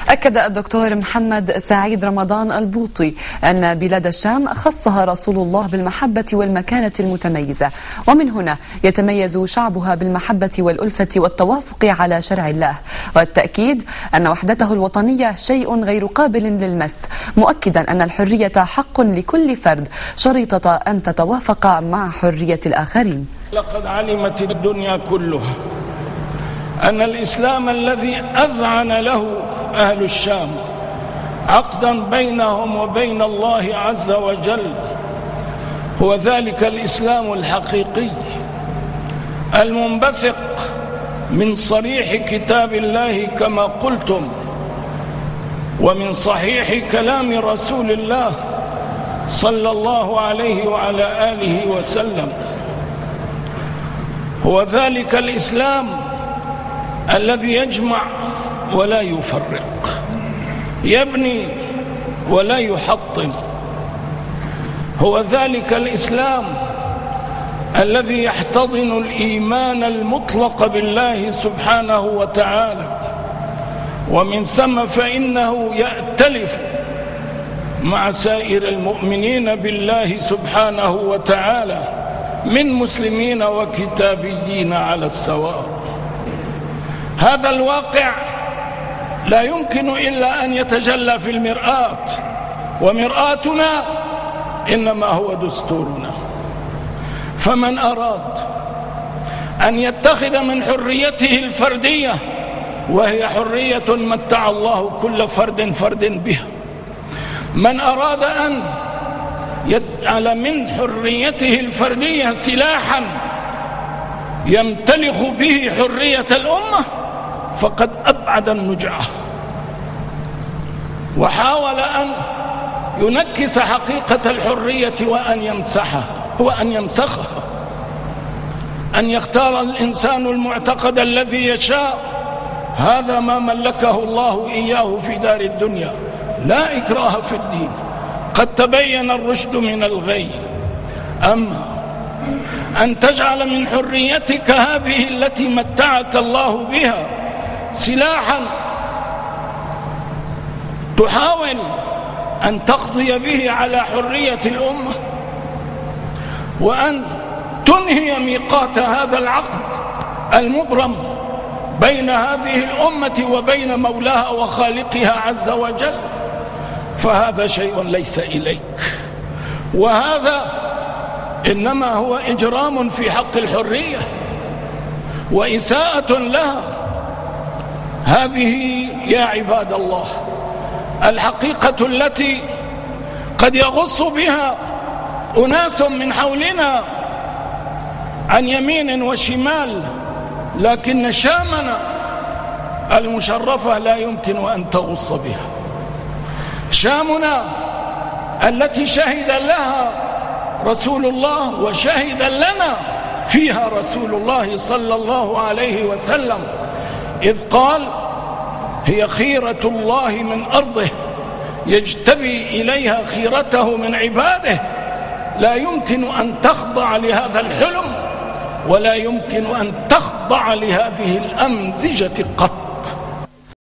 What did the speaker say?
أكد الدكتور محمد سعيد رمضان البوطي أن بلاد الشام خصها رسول الله بالمحبة والمكانة المتميزة، ومن هنا يتميز شعبها بالمحبة والألفة والتوافق على شرع الله، والتأكيد أن وحدته الوطنية شيء غير قابل للمس، مؤكدا أن الحرية حق لكل فرد شريطة أن تتوافق مع حرية الآخرين. لقد علمت الدنيا كلها أن الإسلام الذي أذعن له أهل الشام عقدا بينهم وبين الله عز وجل هو ذلك الإسلام الحقيقي المنبثق من صريح كتاب الله كما قلتم، ومن صحيح كلام رسول الله صلى الله عليه وعلى آله وسلم. هو ذلك الإسلام الذي يجمع ولا يفرق، يبني ولا يحطم. هو ذلك الإسلام الذي يحتضن الإيمان المطلق بالله سبحانه وتعالى، ومن ثم فإنه يأتلف مع سائر المؤمنين بالله سبحانه وتعالى من مسلمين وكتابيين على السواء. هذا الواقع لا يمكن إلا أن يتجلى في المرآة، ومرآتنا إنما هو دستورنا. فمن أراد أن يتخذ من حريته الفردية، وهي حرية متع الله كل فرد بها، من أراد أن يجعل من حريته الفردية سلاحا يمتلخ به حرية الأمة، فقد أبعد النجعة وحاول أن ينكس حقيقة الحرية وأن يمسخها، أن يختار الإنسان المعتقد الذي يشاء. هذا ما ملكه الله إياه في دار الدنيا، لا إكراه في الدين، قد تبين الرشد من الغي. أما أن تجعل من حريتك هذه التي متعك الله بها سلاحا تحاول أن تقضي به على حرية الأمة، وأن تنهي ميقات هذا العقد المبرم بين هذه الأمة وبين مولاها وخالقها عز وجل، فهذا شيء ليس إليك، وهذا إنما هو إجرام في حق الحرية وإساءة لها. هذه يا عباد الله الحقيقة التي قد يغص بها أناس من حولنا عن يمين وشمال، لكن شامنا المشرفة لا يمكن أن تغص بها. شامنا التي شهد لها رسول الله وشهد لنا فيها رسول الله صلى الله عليه وسلم، إذ قال: هي خيرة الله من أرضه يجتبي إليها خيرته من عباده. لا يمكن أن تخضع لهذا الحلم، ولا يمكن أن تخضع لهذه الأمزجة قط.